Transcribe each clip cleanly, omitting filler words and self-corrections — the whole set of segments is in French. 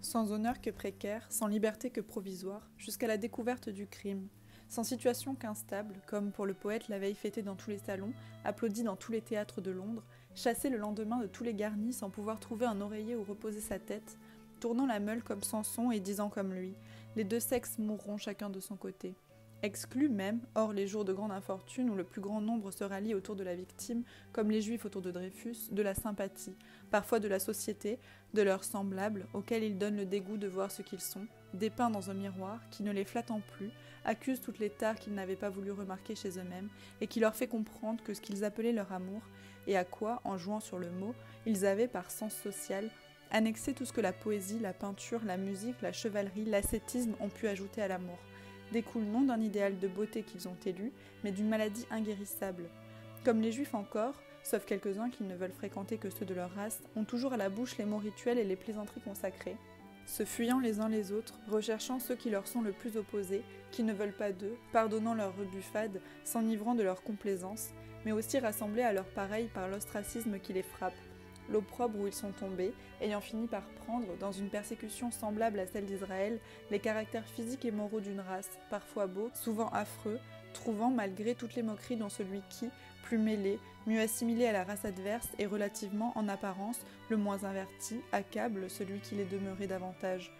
Sans honneur que précaire, sans liberté que provisoire, jusqu'à la découverte du crime. Sans situation qu'instable, comme pour le poète la veille fêté dans tous les salons, applaudi dans tous les théâtres de Londres, chassé le lendemain de tous les garnis sans pouvoir trouver un oreiller où reposer sa tête, tournant la meule comme Samson et disant comme lui, les deux sexes mourront chacun de son côté. Exclus même, hors les jours de grande infortune où le plus grand nombre se rallie autour de la victime, comme les Juifs autour de Dreyfus, de la sympathie, parfois de la société, de leurs semblables, auxquels ils donnent le dégoût de voir ce qu'ils sont, dépeints dans un miroir, qui ne les flattant plus, accusent toutes les tares qu'ils n'avaient pas voulu remarquer chez eux-mêmes, et qui leur fait comprendre que ce qu'ils appelaient leur amour, et à quoi, en jouant sur le mot, ils avaient, par sens social, annexé tout ce que la poésie, la peinture, la musique, la chevalerie, l'ascétisme ont pu ajouter à l'amour, découle non d'un idéal de beauté qu'ils ont élu, mais d'une maladie inguérissable. Comme les Juifs encore, sauf quelques-uns qui ne veulent fréquenter que ceux de leur race, ont toujours à la bouche les mots rituels et les plaisanteries consacrées, se fuyant les uns les autres, recherchant ceux qui leur sont le plus opposés, qui ne veulent pas d'eux, pardonnant leurs rebuffades, s'enivrant de leur complaisance, mais aussi rassemblés à leurs pareils par l'ostracisme qui les frappe, l'opprobre où ils sont tombés, ayant fini par prendre, dans une persécution semblable à celle d'Israël, les caractères physiques et moraux d'une race, parfois beaux, souvent affreux, trouvant, malgré toutes les moqueries dont celui qui, plus mêlé, mieux assimilé à la race adverse et relativement, en apparence, le moins averti, accable celui qui les demeurait davantage.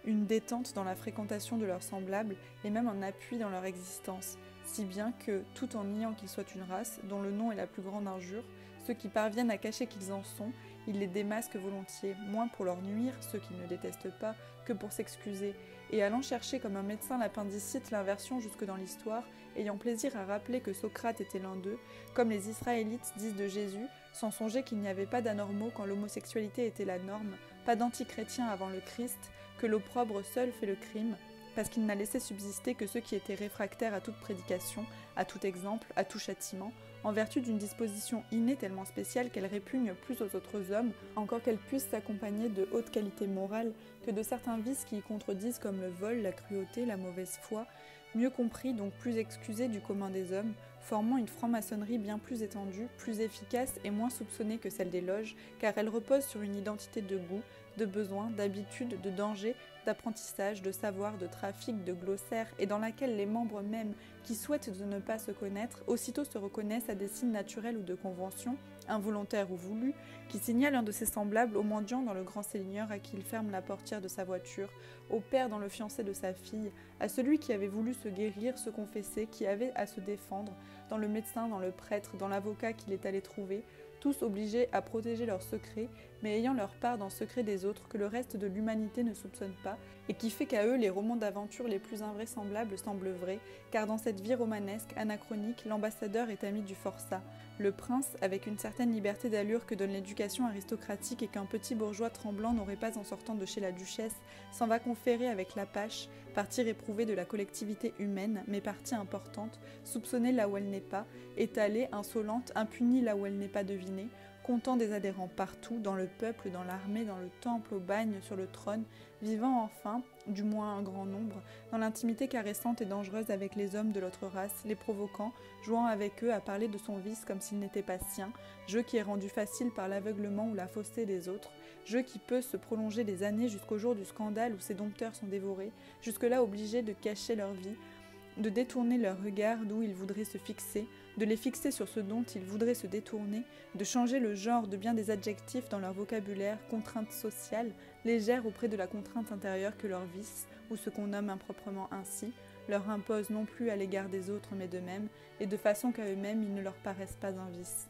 Une détente dans la fréquentation de leurs semblables et même un appui dans leur existence, si bien que, tout en niant qu'ils soient une race, dont le nom est la plus grande injure, ceux qui parviennent à cacher qu'ils en sont, ils les démasquent volontiers, moins pour leur nuire, ceux qui ne détestent pas, que pour s'excuser, et allant chercher comme un médecin l'appendicite l'inversion jusque dans l'histoire, ayant plaisir à rappeler que Socrate était l'un d'eux, comme les Israélites disent de Jésus, sans songer qu'il n'y avait pas d'anormaux quand l'homosexualité était la norme, pas d'antichrétiens avant le Christ, que l'opprobre seul fait le crime, parce qu'il n'a laissé subsister que ceux qui étaient réfractaires à toute prédication, à tout exemple, à tout châtiment, en vertu d'une disposition innée tellement spéciale qu'elle répugne plus aux autres hommes, encore qu'elle puisse s'accompagner de hautes qualités morales, que de certains vices qui y contredisent comme le vol, la cruauté, la mauvaise foi, mieux compris donc plus excusés du commun des hommes, formant une franc-maçonnerie bien plus étendue, plus efficace et moins soupçonnée que celle des loges, car elle repose sur une identité de goût, de besoin, d'habitude, de danger, d'apprentissage, de savoir, de trafic, de glossaire, et dans laquelle les membres mêmes qui souhaitent de ne pas se connaître, aussitôt se reconnaissent à des signes naturels ou de convention, involontaires ou voulus, qui signalent un de ses semblables au mendiant dans le grand seigneur à qui il ferme la portière de sa voiture, au père dans le fiancé de sa fille, à celui qui avait voulu se guérir, se confesser, qui avait à se défendre, dans le médecin, dans le prêtre, dans l'avocat qu'il est allé trouver, tous obligés à protéger leurs secrets, mais ayant leur part dans le secret des autres que le reste de l'humanité ne soupçonne pas, et qui fait qu'à eux les romans d'aventure les plus invraisemblables semblent vrais, car dans cette vie romanesque, anachronique, l'ambassadeur est ami du forçat. Le prince, avec une certaine liberté d'allure que donne l'éducation aristocratique et qu'un petit bourgeois tremblant n'aurait pas en sortant de chez la duchesse, s'en va conférer avec l'apache, partie réprouvée de la collectivité humaine, mais partie importante, soupçonnée là où elle n'est pas, étalée, insolente, impunie là où elle n'est pas devinée, comptant des adhérents partout, dans le peuple, dans l'armée, dans le temple, au bagne, sur le trône, vivant enfin, du moins un grand nombre, dans l'intimité caressante et dangereuse avec les hommes de l'autre race, les provoquant, jouant avec eux à parler de son vice comme s'il n'était pas sien, jeu qui est rendu facile par l'aveuglement ou la fausseté des autres, jeu qui peut se prolonger des années jusqu'au jour du scandale où ses dompteurs sont dévorés, jusque-là obligés de cacher leur vie, de détourner leur regard d'où ils voudraient se fixer, de les fixer sur ce dont ils voudraient se détourner, de changer le genre de bien des adjectifs dans leur vocabulaire, contrainte sociale, légère auprès de la contrainte intérieure que leur vice, ou ce qu'on nomme improprement ainsi, leur impose non plus à l'égard des autres mais d'eux-mêmes, et de façon qu'à eux-mêmes ils ne leur paraissent pas un vice.